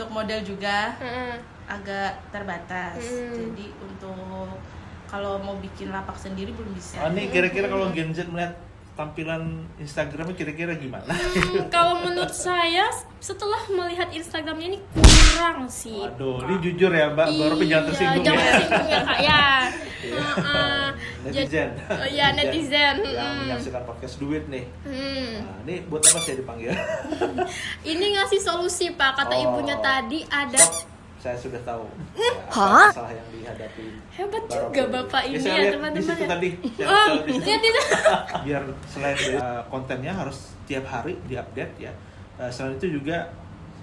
untuk model juga agak terbatas. Jadi untuk kalau mau bikin lapak sendiri belum bisa. Ini kira-kira kalau Gen Z melihat tampilan Instagramnya kira-kira gimana? Kalau menurut saya setelah melihat Instagramnya ini kurang sih. Waduh, ini jujur ya Mbak, baru jangan tersinggung jangan ya. tersinggung ya Kak ya. Netizen. Ya netizen. Yang menyaksikan podcast duit nih. Nah, ini buat apa saya dipanggil? Ini ngasih solusi Pak, kata ibunya tadi ada. Stop. Saya sudah tahu apa masalah yang dihadapi. Hebat Baroka juga ini. Bapak ini saya ya lihat teman-teman. di situ ya. tadi. Lihat di situ. Biar selain dari, kontennya harus tiap hari diupdate ya. Selain itu juga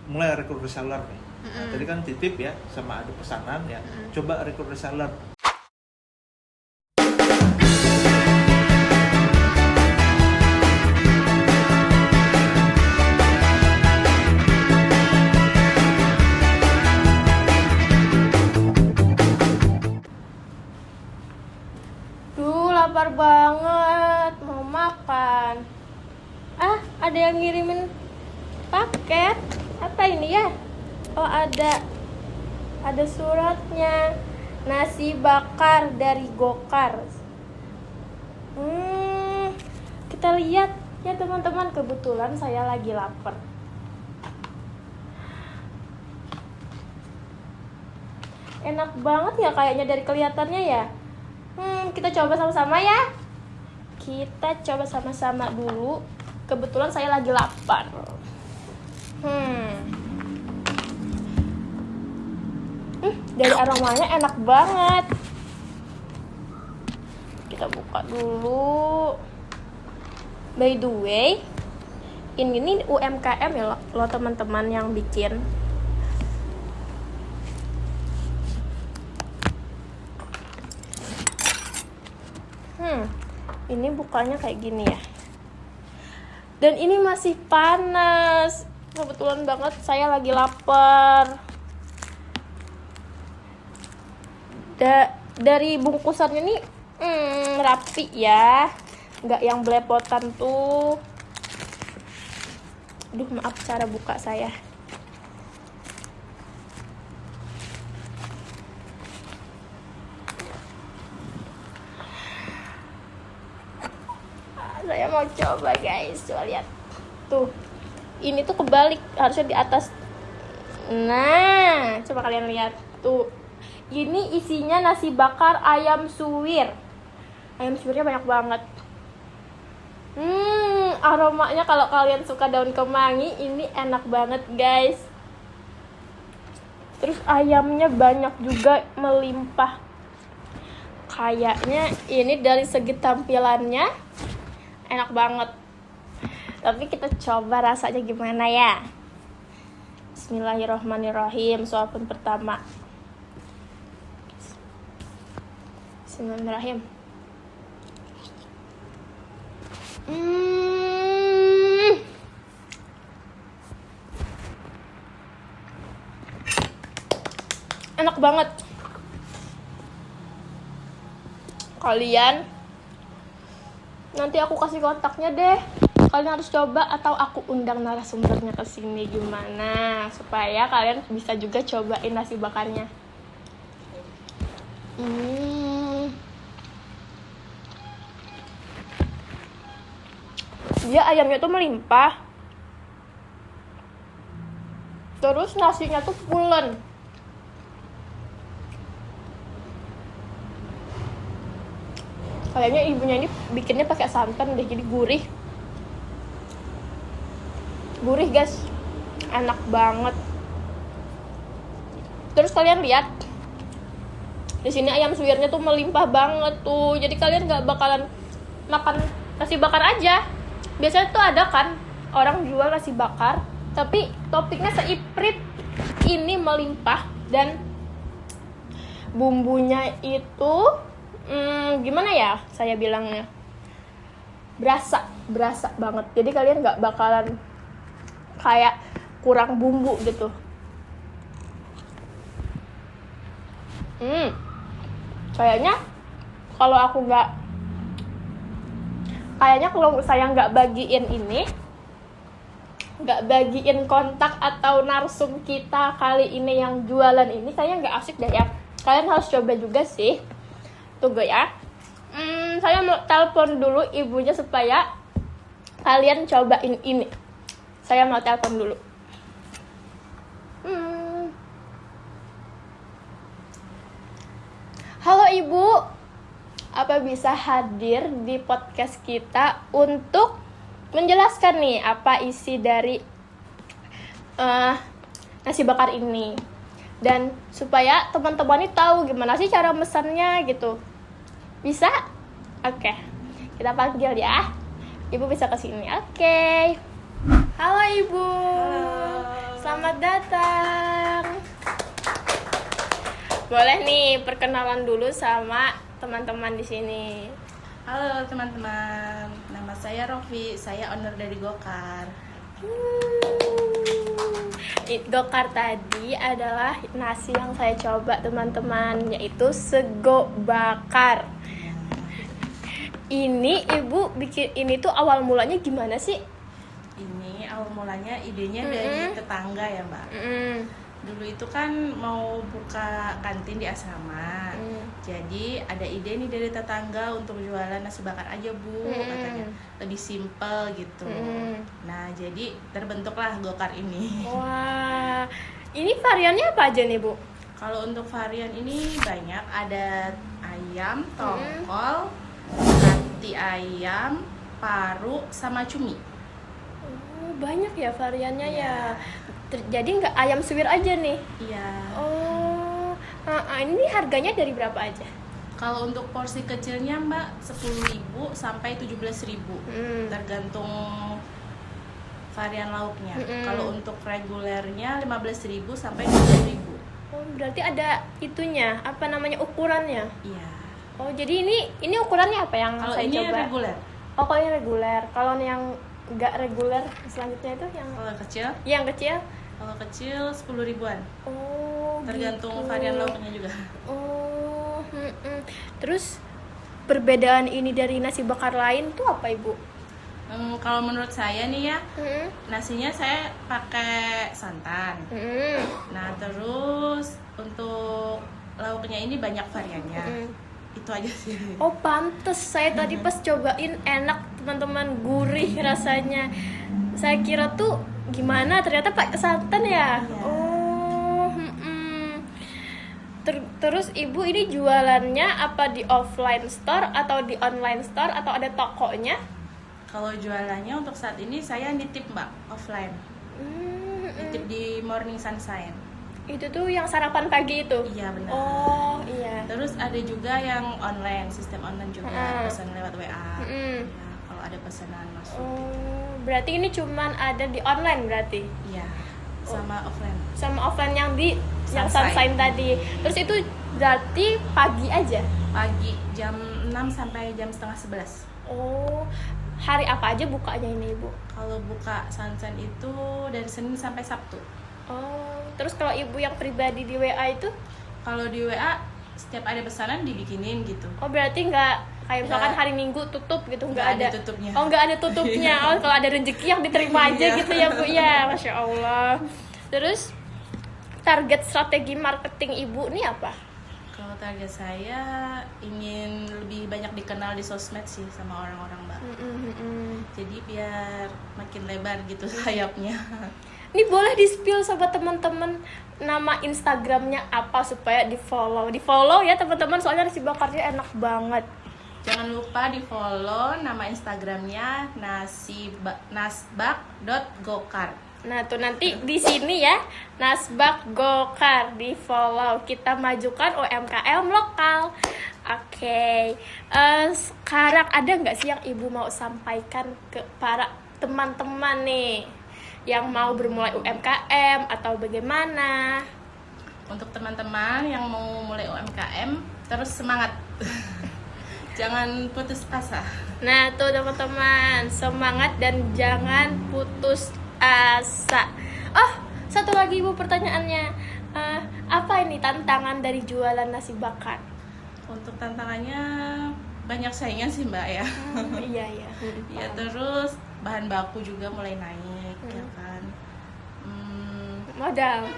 mulai rekrut reseller nih. Nah, tadi kan titip ya sama ada pesanan ya. Coba rekrut reseller. Lapar banget, mau makan. Ada yang ngirimin paket. Apa ini ya? Oh, ada suratnya. Nasi bakar dari Gokar. Kita lihat ya teman-teman, kebetulan saya lagi lapar. Enak banget ya kayaknya dari kelihatannya ya. Kita coba sama-sama ya. Kita coba sama-sama dulu. Kebetulan saya lagi lapar. Dari aromanya enak banget. Kita buka dulu. By the way, ini UMKM ya lo teman-teman yang bikin. Ini bukanya kayak gini ya. Dan ini masih panas. Kebetulan banget saya lagi lapar. Dari bungkusannya nih rapi ya. Nggak yang belepotan tuh. Aduh, maaf cara buka saya. Saya mau coba guys, coba lihat tuh, ini tuh kebalik, harusnya di atas. Nah, coba kalian lihat tuh, ini isinya nasi bakar ayam suwir. Ayam suwirnya banyak banget. Aromanya kalau kalian suka daun kemangi, ini enak banget guys. Terus ayamnya banyak juga, melimpah. Kayaknya ini dari segi tampilannya enak banget. Tapi kita coba rasanya gimana ya. Bismillahirrahmanirrahim. Suapan pertama. Bismillahirrahmanirrahim. Enak banget. Kalian nanti aku kasih kontaknya deh. Kalian harus coba atau aku undang narasumbernya ke sini gimana supaya kalian bisa juga cobain nasi bakarnya. Dia ayamnya tuh melimpah. Terus nasinya tuh pulen. Kayaknya ibunya ini bikinnya pakai santan deh, jadi gurih. Gurih guys, enak banget. Terus kalian lihat, di sini ayam suwirnya tuh melimpah banget tuh. Jadi kalian nggak bakalan makan nasi bakar aja. Biasanya tuh ada kan orang jual nasi bakar, tapi toppingnya seiprit. Ini melimpah dan bumbunya itu gimana ya saya bilangnya, berasa banget. Jadi kalian nggak bakalan kayak kurang bumbu gitu. Kayaknya kalau saya nggak bagiin ini, nggak bagiin kontak atau narsum kita kali ini yang jualan ini, kayaknya nggak asik deh ya. Kalian harus coba juga sih. Tunggu ya. Saya mau telepon dulu ibunya supaya kalian cobain ini. Saya mau telepon dulu. Halo Ibu, apa bisa hadir di podcast kita untuk menjelaskan nih apa isi dari nasi bakar ini, dan supaya teman-teman ini tahu gimana sih cara mesannya gitu. Bisa? Oke, kita panggil ya. Ibu bisa kesini. Oke. Halo Ibu. Halo. Selamat datang. Boleh nih perkenalan dulu sama teman-teman di sini. Halo teman-teman, nama saya Rofi, saya owner dari Gokar. Gokar tadi adalah nasi yang saya coba teman-teman, yaitu sego bakar. Ini Ibu bikin ini tuh awal mulanya gimana sih? Ini awal mulanya idenya dari tetangga ya Mbak. Dulu itu kan mau buka kantin di asrama. Jadi ada ide nih dari tetangga untuk jualan nasi bakar aja Bu, katanya. Lebih simple gitu. Nah jadi terbentuklah Gokar ini. Wah, ini variannya apa aja nih Bu? Kalau untuk varian ini banyak, ada ayam, tongkol, hati ayam, paru, sama cumi. Oh, banyak ya variannya ya. Jadi nggak ayam suwir aja nih? Iya. Oh, ini harganya dari berapa aja? Kalau untuk porsi kecilnya Mbak 10.000 sampai 17.000, tergantung varian lauknya. Kalau untuk regulernya 15.000 sampai 20.000. Oh, berarti ada itunya, apa namanya, ukurannya? Iya. Oh, jadi ini ukurannya apa yang Kalau saya ini coba? reguler. Oh, kalau ini reguler. Kalau yang nggak reguler selanjutnya itu yang Kalau kecil? yang kecil? Kalau kecil 10 ribuan. Oh, Tergantung gitu. varian lauknya juga. Oh, terus perbedaan ini dari nasi bakar lain tuh apa Ibu? Kalau menurut saya nih ya, nasinya saya pakai santan. Nah terus untuk lauknya ini banyak variannya. Itu aja sih. Oh pantes, saya tadi pas cobain enak teman-teman, gurih rasanya. Saya kira tuh gimana, ternyata pakai santan ya. Iya. Oh, terus Ibu ini jualannya apa di offline store atau di online store atau ada tokonya? Kalau jualannya untuk saat ini saya nitip Mbak, offline. Nitip di Morning Sunshine. Itu tuh yang sarapan pagi itu? Iya benar. Oh iya. Terus ada juga yang online, sistem online juga, pesan lewat WA. Ya, kalau ada pesanan masuk. Oh, berarti ini cuman ada di online berarti? Iya, sama offline. Sama offline yang di yang Sunshine. Sunshine tadi. Terus itu berarti pagi aja? Pagi jam 6 sampai jam setengah 11. Oh, hari apa aja bukanya ini Ibu? Kalau buka Sunshine itu dari Senin sampai Sabtu. Oh, terus kalau Ibu yang pribadi di WA itu? Kalau di WA setiap ada pesanan dibikinin gitu. Oh, berarti nggak kayak misalkan Nggak. hari Minggu tutup gitu, nggak Nggak ada ada tutupnya. Oh, nggak ada tutupnya. Oh, kalau ada rezeki yang diterima aja Iya. gitu ya Bu ya. Masya Allah. Terus target strategi marketing Ibu nih apa? Kalau target saya ingin lebih banyak dikenal di sosmed sih sama orang-orang Mbak. Jadi biar makin lebar gitu sayapnya. Ini boleh di-spill sama teman-teman nama Instagramnya apa supaya di-follow ya teman-teman, soalnya nasi bakarnya enak banget. Jangan lupa di follow nama Instagramnya nasbak.gokar. Nah tuh nanti di sini ya, Nasbak Gokar, di follow. Kita majukan UMKM lokal. Oke. Sekarang ada nggak sih yang Ibu mau sampaikan ke para teman-teman nih yang mau bermulai UMKM atau bagaimana? Untuk teman-teman yang mau mulai UMKM, terus semangat. Jangan putus asa. Nah tuh teman-teman, semangat dan jangan putus asa. Oh, satu lagi Ibu pertanyaannya, apa ini tantangan dari jualan nasi bakar? Untuk tantangannya banyak saingan sih Mbak ya. Iya. Ya terus bahan baku juga mulai naik ya kan. Modal.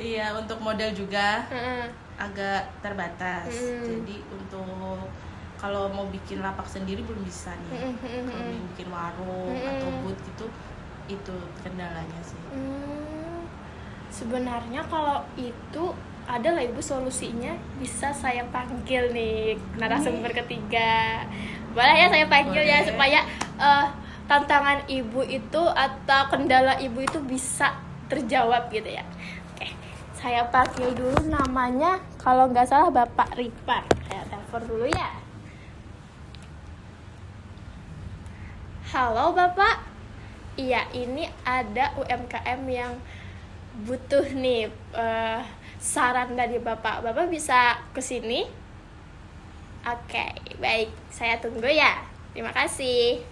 Iya, untuk modal juga Heeh. agak terbatas. Jadi untuk kalau mau bikin lapak sendiri belum bisa nih. Kalau mau bikin warung atau booth gitu, itu kendalanya sih. Sebenarnya kalau itu ada lah Ibu solusinya, bisa saya panggil nih narasumber ketiga. Boleh ya saya panggil ya, Boleh. supaya tantangan Ibu itu atau kendala Ibu itu bisa terjawab gitu ya. Oke, saya panggil dulu namanya, kalau nggak salah Bapak Ripan. Saya telepon dulu ya. Halo Bapak. Iya, ini ada UMKM yang butuh nih saran dari Bapak. Bapak bisa kesini? Oke, baik. Saya tunggu ya. Terima kasih.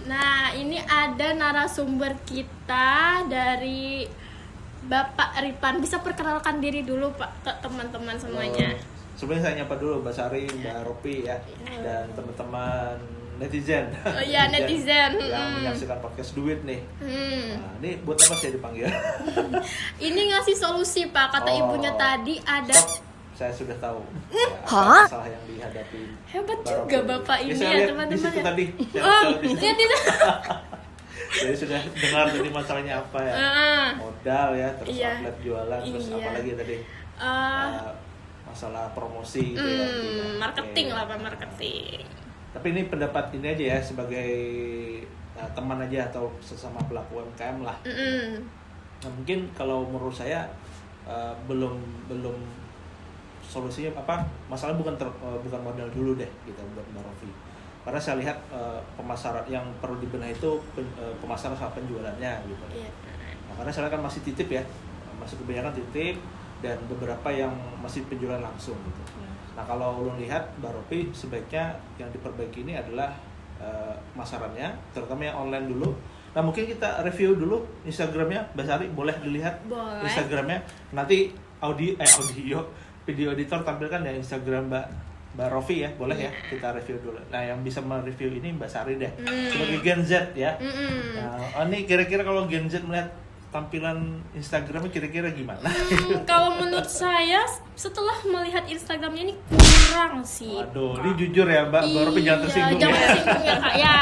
Nah, ini ada narasumber kita dari Bapak Ripan. Bisa perkenalkan diri dulu Pak ke teman-teman semuanya. Sebelumnya saya nyapa dulu Mbak Sari, Mbak Ropi ya, dan teman-teman netizen. Oh iya, netizen. Yang menyaksikan podcast Duit nih. Nah, ini buat apa saya dipanggil? Ini ngasih solusi Pak. Kata Oh. ibunya tadi ada. Stop. Saya sudah tahu. Ya, apa masalah yang dihadapi. Hebat Mbak juga Ropi. Bapak ini saya ya, lihat teman-teman di situ ya. tadi. Saya Oh, lihat di situ. lihat itu. Jadi sudah dengar tadi masalahnya apa ya? Modal ya, terus Iya. outlet jualan, terus Iya. apa lagi tadi? Masalah promosi gitu ya. Marketing Oke. lah Pak, marketing. Tapi ini pendapat ini aja ya, sebagai teman aja atau sesama pelaku UMKM lah. Nah, mungkin kalau menurut saya belum solusinya apa, masalah bukan modal dulu deh gitu buat Mbak Rofi. Karena saya lihat pemasaran yang perlu dibenahi itu pemasaran sama penjualannya gitu. Iya. Nah, karena saya kan masih titip ya, masih kebanyakan titip dan beberapa yang masih penjualan langsung gitu. Nah, kalau ulun lihat Mbak Rofi, sebaiknya yang diperbaiki ini adalah pemasarannya, terutama yang online dulu. Nah, mungkin kita review dulu Instagramnya Mbak Sari, boleh dilihat Boleh. Instagramnya. Nanti audio video editor tampilkan ya Instagram Mbak Rofi ya, boleh ya kita review dulu. Nah, yang bisa mereview ini Mbak Sari deh, sebagai Gen Z ya. Nah, ini kira-kira kalau Gen Z melihat tampilan Instagramnya kira-kira gimana? Kalau menurut saya setelah melihat Instagramnya ini kurang sih. Waduh, ini jujur ya Mbak Rofi, jangan tersinggung jangan ya. tersinggung ya Kak ya.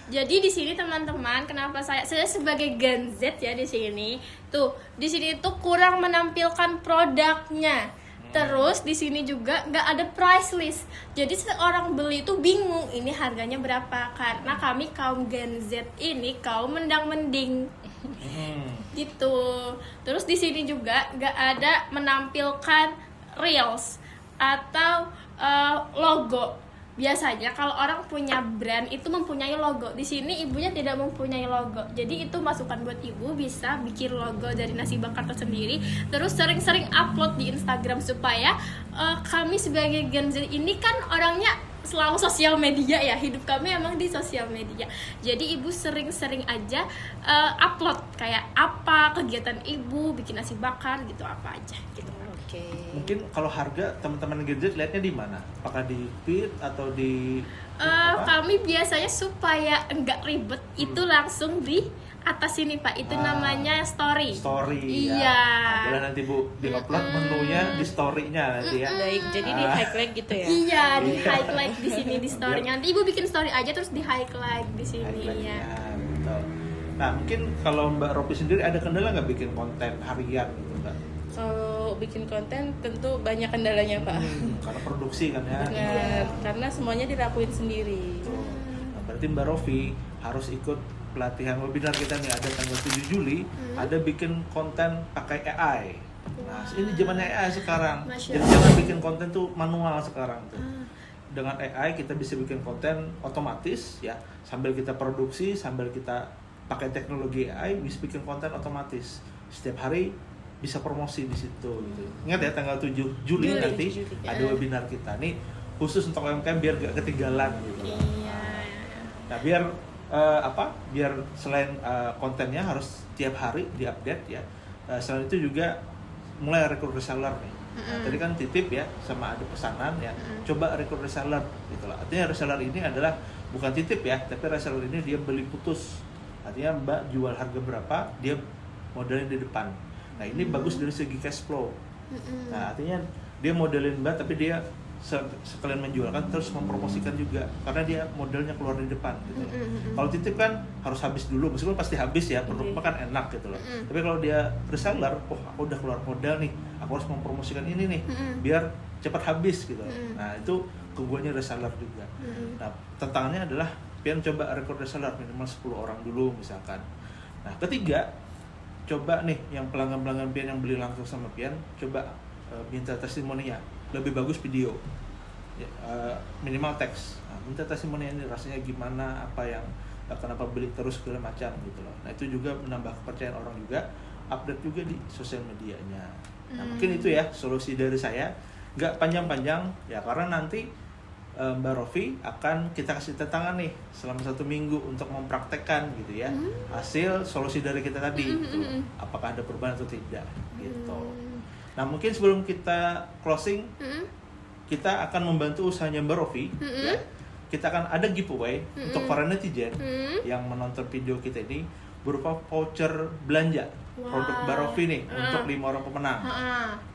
Jadi di sini teman-teman, kenapa saya sebagai Gen Z ya di sini tuh kurang menampilkan produknya. Terus di sini juga nggak ada price list. Jadi seorang beli itu bingung ini harganya berapa, karena kami kaum Gen Z ini kaum mendang-mending. Gitu. Terus di sini juga nggak ada menampilkan reels atau logo. Biasanya kalau orang punya brand itu mempunyai logo. Di sini ibunya tidak mempunyai logo. Jadi itu masukan buat ibu, bisa bikin logo dari nasi bakar tersendiri. Terus sering-sering upload di Instagram supaya kami sebagai Gen Z ini kan orangnya selalu sosial media ya. Hidup kami emang di sosial media. Jadi ibu sering-sering aja upload kayak apa kegiatan ibu, bikin nasi bakar gitu, apa aja gitu. Oke. Mungkin kalau harga teman-teman Gen Z lihatnya di mana? Apakah di feed atau di apa? Kami biasanya supaya enggak ribet itu langsung di atas ini Pak, itu namanya story. Story Iya. ya. Nah, boleh nanti Bu di-upload menunya di story-nya nanti ya. Baik, jadi di highlight gitu ya. Iya, di highlight di sini di story. Nanti ibu bikin story aja terus di highlight di sini Highlight-nya, ya. betul. Nah, mungkin kalau Mbak Ropi sendiri ada kendala nggak bikin konten harian gitu Mbak? Kalau bikin konten tentu banyak kendalanya Pak. Karena produksi kan ya. Benar, karena semuanya dilakuin sendiri. Nah, berarti Mbak Rofi harus ikut pelatihan webinar kita nih, ada tanggal 7 Juli, ada bikin konten pakai AI. Nah, ini zamannya AI sekarang. Masya Jadi Allah. jangan bikin konten tuh manual sekarang tuh. Dengan AI kita bisa bikin konten otomatis ya, sambil kita produksi, sambil kita pakai teknologi AI bisa bikin konten otomatis. Setiap hari bisa promosi di situ gitu. Ingat ya tanggal 7 Juli nanti 7 Juli. ada webinar kita nih khusus untuk UMKM biar gak ketinggalan gitu. Iya. Nah, biar biar selain kontennya harus tiap hari diupdate ya. Selain itu juga mulai rekrut reseller nih. Nah, tadi kan titip ya sama ada pesanan ya. Coba rekrut reseller gitu lah. Artinya reseller ini adalah bukan titip ya, tapi reseller ini dia beli putus. Artinya Mbak jual harga berapa, dia modelin di depan. Nah ini bagus dari segi cash flow. Nah artinya dia modelin Mbak, tapi dia sekalian menjual kan, terus mempromosikan juga karena dia modelnya keluar di depan gitu. Kalau titip kan harus habis dulu, meskipun pasti habis ya, produknya kan enak gitu loh. Tapi kalau dia reseller, oh aku udah keluar modal nih, aku harus mempromosikan ini nih biar cepat habis gitu. Nah itu keguanya reseller juga. Nah tantangannya adalah pian coba rekrut reseller minimal 10 orang dulu misalkan. Nah ketiga, coba nih yang pelanggan-pelanggan pian yang beli langsung sama pian, coba minta testimoninya. Lebih bagus video ya, minimal teks. Nah, minta testimoni ini rasanya gimana, apa yang kenapa beli terus segala macam gitu loh. Nah itu juga menambah kepercayaan orang juga, update juga di sosial medianya. Nah mungkin itu ya solusi dari saya, nggak panjang-panjang ya, karena nanti Mbak Rofi akan kita kasih tantangan nih selama 1 minggu untuk mempraktekkan gitu ya hasil solusi dari kita tadi gitu. Apakah ada perubahan atau tidak gitu. Nah mungkin sebelum kita closing, kita akan membantu usahanya Mbak Rofi ya. Kita akan ada giveaway untuk para netizen yang menonton video kita ini berupa voucher belanja produk Mbak Rofi nih untuk 5 orang pemenang.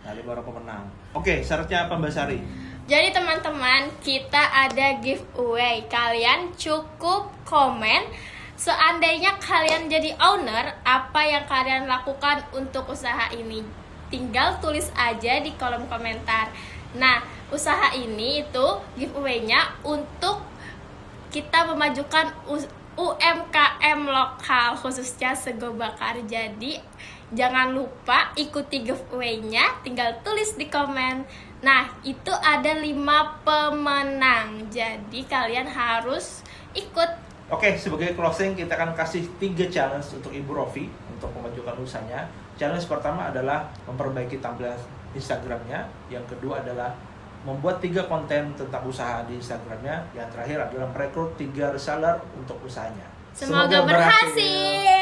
Nah 5 orang pemenang. Oke, syaratnya apa Mbak Sari? Jadi teman-teman, kita ada giveaway. Kalian cukup komen seandainya kalian jadi owner, apa yang kalian lakukan untuk usaha ini. Tinggal tulis aja di kolom komentar. Nah, usaha ini itu giveaway-nya untuk kita memajukan UMKM lokal, khususnya sego bakar. Jadi jangan lupa ikuti giveaway-nya, tinggal tulis di komen. Nah, itu ada 5 pemenang. Jadi kalian harus ikut. Oke, sebagai closing kita akan kasih 3 challenge untuk Ibu Rofi untuk memajukan usahanya. Challenge pertama adalah memperbaiki tampilan Instagramnya. Yang kedua adalah membuat 3 konten tentang usaha di Instagramnya. Yang terakhir adalah merekrut 3 reseller untuk usahanya. Semoga berhasil.